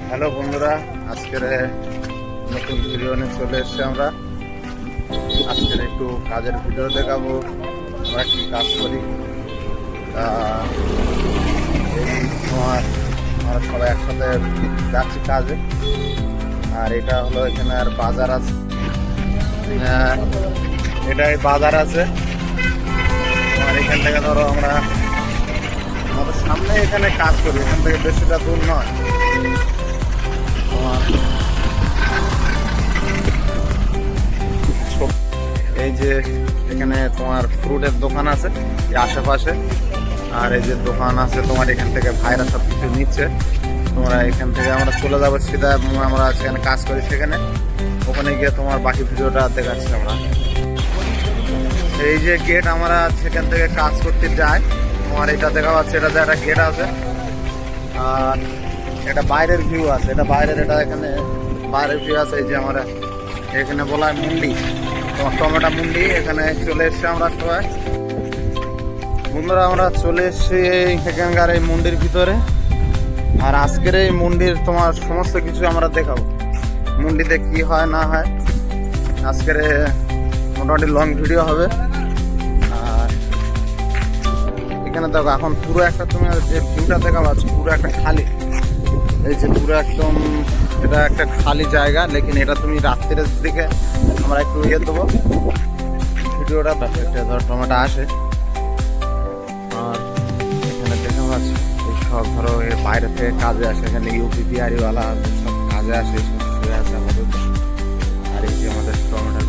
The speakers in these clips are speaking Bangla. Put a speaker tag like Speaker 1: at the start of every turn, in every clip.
Speaker 1: হ্যালো বন্ধুরা, আজকের নতুন ভিডিও নিয়ে চলে এসেছি আমরা। আজকের একটু কাজের ভিডিও দেখাবো, আমরা কি কাজ করি। এই সময় আমরা সবাই একসাথে যাচ্ছি কাজে। আর এটা হলো এখানে আর বাজার আছে, এটাই বাজার আছে। আর এখান থেকে ধরো আমরা আমাদের সামনে এখানে কাজ করি, এখান থেকে বেশিটা দূর নয়। এই যে এখানে তোমার ফ্রুটের দোকান আছে আশেপাশে, আর এই যে দোকান আছে তোমার, এখান থেকে ভাইরা সব কিছু নিচ্ছে। তোমরা এখান থেকে আমরা চলে যাবো সিধা, আমরা সেখানে কাজ করি সেখানে, ওখানে গিয়ে তোমার বাকি ভিডিওটা দেখাচ্ছি আমরা। এই যে গেট, আমরা সেখান থেকে কাজ করতে যাই। তোমার এটা দেখা পাচ্ছে, এটা যে একটা গেট আছে, আর এটা বাইরের ভিউ আছে, এটা বাইরের, এটা এখানে বাইরের ভিউ আছে। এই যে আমরা এখানে বলা হয় মুন্ডি, তোমার টমেটো মুন্ডি। এখানে চলে এসছি আমরা সবাই বন্ধুরা, আমরা চলে এসছি এখানকার এই মুন্ডির ভিতরে। আর আজকের এই মুন্ডির তোমার সমস্ত কিছু আমরা দেখাবো, মুন্ডিতে কি হয় না হয়। আজকের মোটামুটি লং ভিডিও হবে। আর এখানে দেখো এখন পুরো একটা, তুমি যে ভিউটা দেখা পাচ্ছ পুরো একটা খালি, এই যে পুরো একদম এটা একটা খালি জায়গা। লেকিন এটা তুমি রাত্রের দিকে আমরা একটু ইয়ে দেবো ভিডিওটা, একটা ধর টমেটো আসে। আর এখানে দেখা পাচ্ছ এই সব ধরো এর বাইরে থেকে কাজে আসে, এখানে ইউপি বিহারিওয়ালা সব কাজে আসে, সব শুয়ে আছে আমাদের। আর এই যে আমাদের টমেটো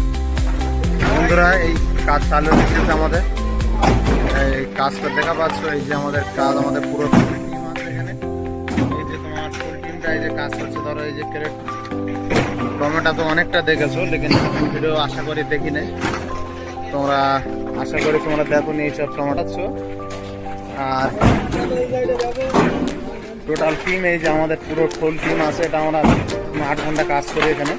Speaker 1: বন্ধুরা, এই কাজ চালু হচ্ছে আমাদের। এই কাজটা দেখা পাচ্ছ, এই যে আমাদের কাজ, আমাদের পুরো টিম আছে এখানে। এই যে তোমার ফুল টিমটা এই যে কাজ করছে। ধরো এই যে ক্যারেট টমেটো তো অনেকটা দেখেছো, লেকিন ভিডিও আশা করি দেখি নাই তোমরা, আশা করি তোমরা দেখো নি এইসব টমেটো। আর টোটাল টিম এই যে আমাদের পুরো ফুল টিম আছে, এটা আমরা 8 ঘন্টা কাজ করি এখানে।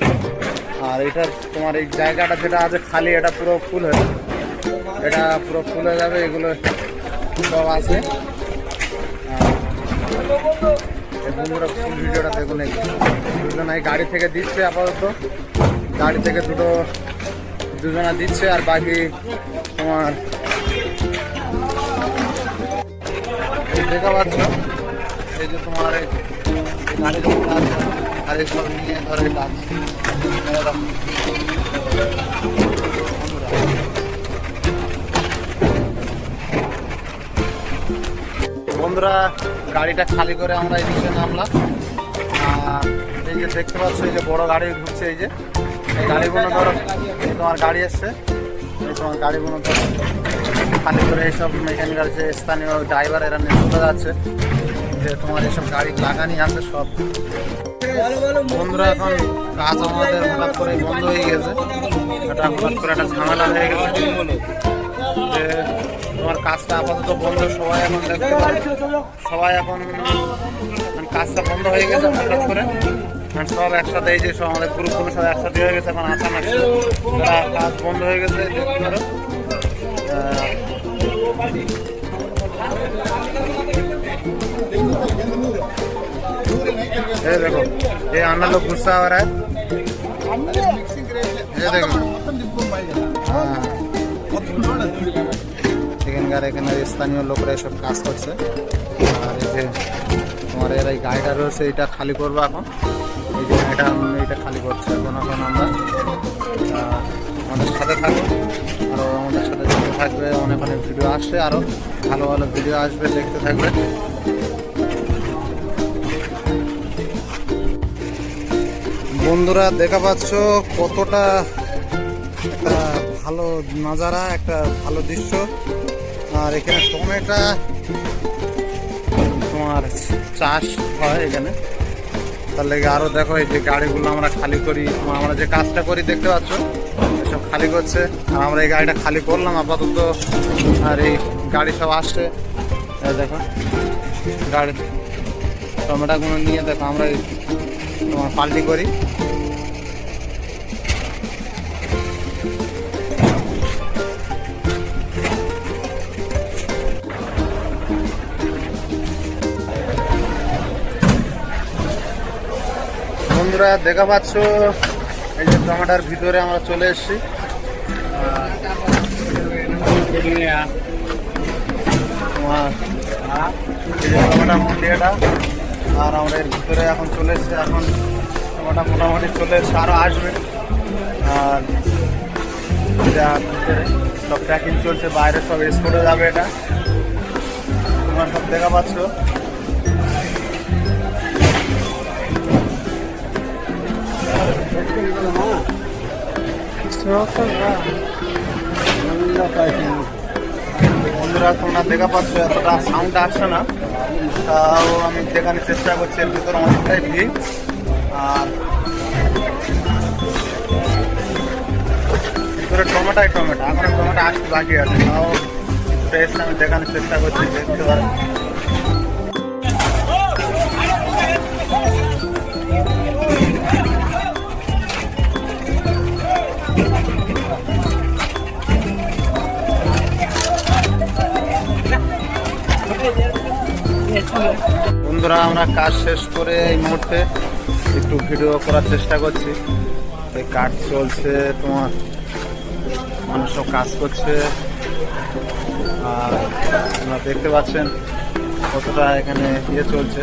Speaker 1: আর এটা তোমার এই জায়গাটা যেটা আছে খালি, এটা পুরো ফুল হয়ে যাবে, এটা পুরো ফুল হয়ে যাবে। এগুলো সব আছে। বন্ধুরা ফুল ভিডিওটা দেখুন। দুজনে গাড়ি থেকে দিচ্ছে, আপাতত গাড়ি থেকে দুজনা দিচ্ছে। আর বাকি তোমার দেখা পাচ্ছ এই যে তোমার গাড়ি আর এইসব নিয়ে ধরে কাজ। বন্ধুরা গাড়িটা খালি করে আমরা এই দিকে নামলাম। এই যে দেখতে পাচ্ছ এই যে বড় গাড়ি ঢুকছে, এই যে এই গাড়িগুলো ধরো তোমার গাড়ি এসছে, এই তোমার গাড়িগুলো ধরো খালি করে এইসব এখানকার যে স্থানীয় ড্রাইভার এরা নিয়ে চলে যাচ্ছে, যে তোমার এইসব গাড়ি লাগানি আছে সব। বন্ধুরা এখন কাজ আমাদের হঠাৎ করে বন্ধ হয়ে গেছে, এটা হঠাৎ করে একটা ঝামেলা হয়ে গেছে যে তোমার কাজটা আপাতত বন্ধ। সবাই এখন দেখতে পাবে, সবাই এখন কাজটা বন্ধ হয়ে গেছে হঠাৎ করে। সব একসাথে এই যে সব আমাদের গ্রুপগুলো সব একসাথে হয়ে গেছে, এখন আসামাস কাজ বন্ধ হয়ে গেছে। দেখতে পারো ये देखो, ये अन्ना लोग गुस्सा हो रहा है, ये देखो। এখানকার এখানে স্থানীয় লোকরা এসব কাজ করছে। আর এই যে তোমার এর এই গাড়িটা রয়েছে, এটা খালি করবো এখন। এই যে এটা খালি করছে এখন আমরা। আমাদের সাথে থাকবো, আরও আমাদের সাথে যুক্ত থাকবে। অনেক অনেক ভিডিও আসছে, আরও ভালো ভালো ভিডিও আসবে, দেখতে থাকবে। বন্ধুরা দেখা পাচ্ছ কতটা একটা ভালো নাজারা, একটা ভালো দৃশ্য। আর এখানে টমেটো তোমার চাষ হয় এখানে, তার লেগে আরও দেখো এই যে গাড়িগুলো আমরা খালি করি, আমরা যে কাজটা করি দেখতে পাচ্ছ সব খালি করছে। আর আমরা এই গাড়িটা খালি করলাম আপাতত। আর এই গাড়ি সব আসছে, দেখো গাড়ি টমেটোগুলো নিয়ে দেখো আমরা তোমার পাল্টি করি। বন্ধুরা দেখা পাচ্ছ এই যে টমেটোর ভিতরে আমরা চলে এসেছি। তোমার এই যে টমেটো মন্ডিয়াটা, আর আমরা এর ভিতরে এখন চলে এসেছি। এখন টমেটো মোটামুটি চলে এসছে, আরও আসবে। আর এটা ভিতরে সব প্যাকিং চলছে, বাইরে সব এক্সপোর্টে যাবে। এটা তোমরা সব দেখা পাচ্ছ। বন্ধুরা তোমরা দেখা পাচ্ছ এতটা সাউন্ড আসছে না, তাও আমি দেখানোর চেষ্টা করছি। এর ভিতরে অনেকটাই ভিড়, আর ভিতরে টমেটো এখনো টমেটো আসতে বাকি আছে, তাও টেস্ট আমি দেখানোর চেষ্টা করছি। দেখতে পারেন বন্ধুরা, আমরা কাজ শেষ করে এই মুহূর্তে একটু ভিডিও করার চেষ্টা করছি। এই কাজ চলছে, তোমার মানুষ সব কাজ করছে, আর আপনারা দেখতে পাচ্ছেন কতটা এখানে ইয়ে চলছে।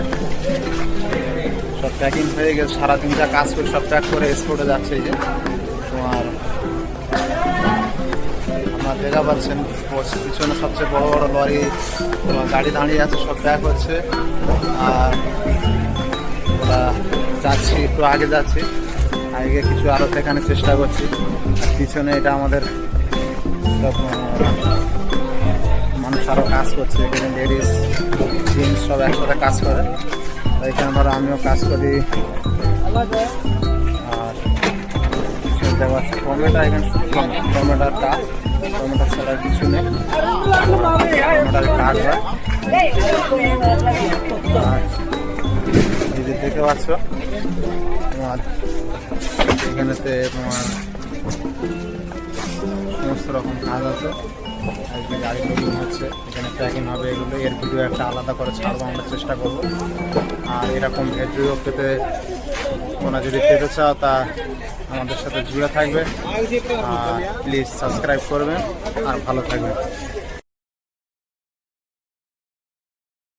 Speaker 1: সব প্যাকিং হয়ে গেছে, সারাদিন যা কাজ করে সব প্যাক করে এক্সপোর্টে যাচ্ছে। এই যে তোমার আপনারা দেখা পাচ্ছেন পিছনে সবচেয়ে বড় বড় লরি তোমার গাড়ি দাঁড়িয়ে আছে, সব প্যাক হচ্ছে। আর ওরা যাচ্ছি, একটু আগে যাচ্ছি, আগে কিছু আরও দেখানোর চেষ্টা করছি। আর পিছনে এটা আমাদের সব মানুষ আরও কাজ করছে। এখানে লেডিস জেন্টস সব একসাথে কাজ করে, এখানে ধরো আমিও কাজ করি। আর দেখতে পাচ্ছি টমেটো, এখানে টমেটোর কাজ, টমেটো ছাড়া কিছু নেই, টমেটোর কাজ হয়। আর এই যে দেখতে পাচ্ছ তোমার এখানেতে তোমার সমস্ত রকম কাজ আছে। আজকে গাড়ি লোডিং হচ্ছে, এখানে প্যাকিং হবে। এগুলো এর ভিডিও একটা আলাদা করে ছাড়বো, আমরা চেষ্টা করবো। আর এরকম ভিডিও পেতে তোমরা যদি পেতে চাও তা আমাদের সাথে জুড়ে থাকবে, আর প্লিজ সাবস্ক্রাইব করবেন আর ভালো থাকবেন।